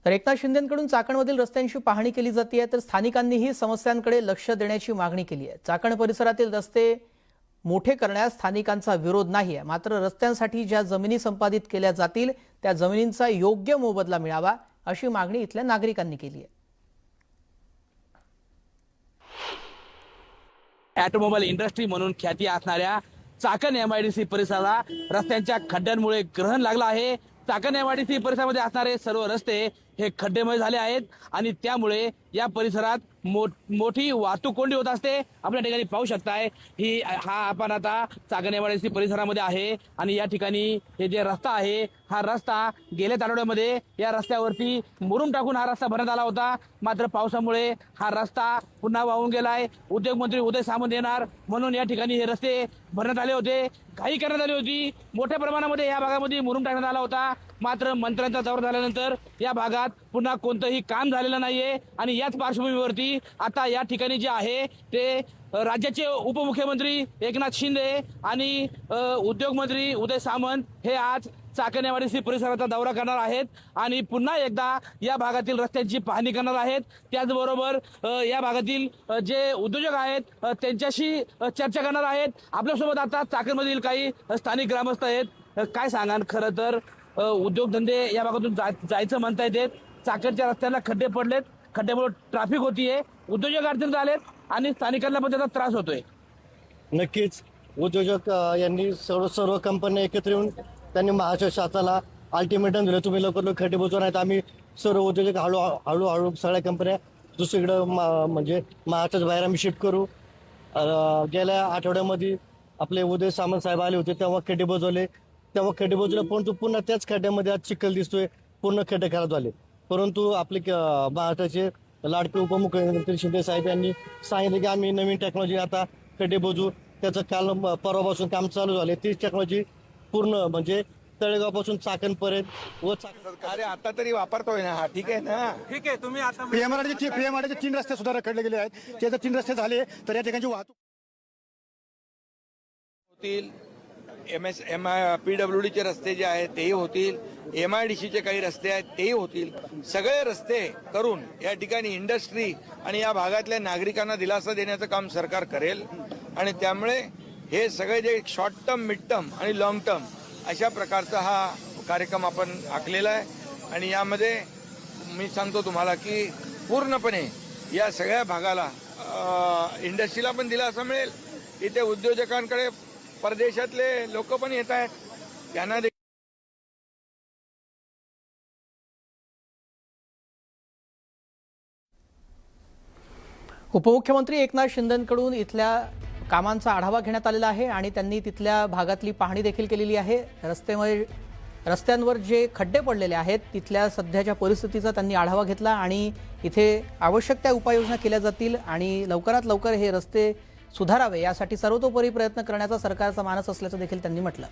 तर एकनाथ शिंदेंकडून चाकणमधील रस्त्यांची पाहणी केली जाते तर स्थानिकांनीही समस्यांकडे लक्ष देण्याची मागणी केली आहे। चाकण परिसरातील रस्ते मोठे करण्यास स्थानिकांचा विरोध नाही आहे, मात्र रस्त्यांसाठी ज्या जमिनी संपादित केल्या जातील त्या जमिनींचा योग्य मोबदला मिळावा अशी मागणी इथल्या नागरिकांनी केली आहे। ऑटोमोबाईल इंडस्ट्री म्हणून ख्याती असणाऱ्या चाकण एमआयडीसी परिसराला रस्त्यांच्या खड्ड्यांमुळे ग्रहण लागलं आहे। चाकण एमआयडीसी परिसरामध्ये असणारे सर्व रस्ते हे खड्डेमय झाले आहेत आणि त्यामुळे या परिसरात मोठी वाहतूक कोंडी होत असते। आपल्या ठिकाणी पाहू शकताय हा आपण आता चाकण एमआयडीसी परिसरामध्ये आहे आणि या ठिकाणी हे जे रस्ता आहे हा रस्ता गेल्या आठवड्यामध्ये या रस्त्यावरती मुरुम टाकून हा रस्ता भरण्यात आला होता, मात्र पावसामुळे हा रस्ता पुन्हा वाहून गेलाय। उद्योगमंत्री उदय सामंत येणार म्हणून या ठिकाणी हे रस्ते भरण्यात आले होते, घाई करण्यात आली होती। मोठ्या प्रमाणामध्ये या भागामध्ये मुरुम टाकण्यात आला होता, मात्र मंत्र्यांचा दौरा झाल्यानंतर या भागात पुन्हा कोणतंही काम झालेलं नाहीये आणि याच पार्श्वभूमीवरती आता या ठिकाणी जे आहे ते राज्याचे उपमुख्यमंत्री एकनाथ शिंदे आणि उद्योग मंत्री उदय सामंत हे आज चाकण एमआयडीसी परिसराचा दौरा करणार आहेत आणि पुन्हा एकदा या भागातील रस्त्यांची पाहणी करणार आहेत। त्याचबरोबर या भागातील जे उद्योजक आहेत त्यांच्याशी चर्चा करणार आहेत। आपल्यासोबत आता चाकणमधील काही स्थानिक ग्रामस्थ आहेत। काय सांगाल, खरं तर उद्योगधंदे या भागातून जायचं म्हणता येते, चाकणच्या रस्त्याला खड्डे पडलेत, खड्ड्यामुळे ट्रॅफिक होतीये, उद्योजक अडचणीत आलेत आणि स्थानिकांना पण त्याचा त्रास होतोय। नक्कीच उद्योजक यांनी सर्व कंपन्या एकत्र येऊन त्यांनी महाराष्ट्र शासनाला अल्टिमेटम दिलं, तुम्ही लवकर खड्डे बुजवा, नाही तर आम्ही सर्व उद्योजक हळूहळू सगळ्या कंपन्या दुसरीकडं म्हणजे महाराष्ट्राच्या बाहेर आम्ही शिफ्ट करू। गेल्या आठवड्यामध्ये आपले उदय सामंत साहेब आले होते, तेव्हा खड्डे बुजवले, परंतु पुन्हा त्याच खड्ड्यामध्ये आज चिखल दिसतोय, पूर्ण खड्डे खराब झाले। परंतु आपले महाराष्ट्राचे लाडके उपमुख्यमंत्री शिंदे साहेब यांनी सांगितलं की आम्ही नवीन टेक्नॉलॉजी आता खड्डे बुजवू, त्याचं काल परवापासून काम चालू झाले। ती टेक्नॉलॉजी पूर्ण म्हणजे तळेगावपासून चाकणपर्यंत व अरे आता तरी वापरतोय ना, हा ठीक आहे ना, ठीक आहे। तुम्ही आता पीएमआरचे 3 रस्ते सुद्धा रखडले गेले आहेत, ते जर 3 रस्ते झाले तर या ठिकाणची वाहतूक होतील। PWDचे रस्ते जे आहेत तेही होतील, MIDCचे काही रस्ते आहेत तेही होतील। सगळे रस्ते करून या ठिकाणी इंडस्ट्री आणि या भागातल्या नागरिकांना दिलासा देण्याचं काम सरकार करेल आणि त्यामुळे हे सगळे जे शॉर्ट टर्म, मिड टर्म आणि लॉंग टर्म अशा प्रकारचा हा कार्यक्रम आपण आखलेला आहे आणि यामध्ये मी सांगतो तुम्हाला की पूर्णपणे या सगळ्या भागाला इंडस्ट्रीला पण दिलासा मिळेल, इथे उद्योजकांकडे परदेशातले लोक पण येत आहेत, त्यांना उपमुख्यमंत्री एकनाथ शिंदेंकडून इथल्या कामांचा आढावा घेण्यात आलेला आहे आणि त्यांनी तिथल्या भागातली पाहणी देखील केलेली आहे। रस्त्यांवर जे खड्डे पडलेले आहेत तिथल्या सध्याच्या परिस्थितीचा त्यांनी आढावा घेतला आणि इथे आवश्यक त्या उपाययोजना केल्या जातील आणि लवकरात लवकर हे रस्ते सुधारावे यासाठी सर्वतोपरी प्रयत्न करण्याचा सरकारचा मानस असल्याचं देखील त्यांनी म्हटलं।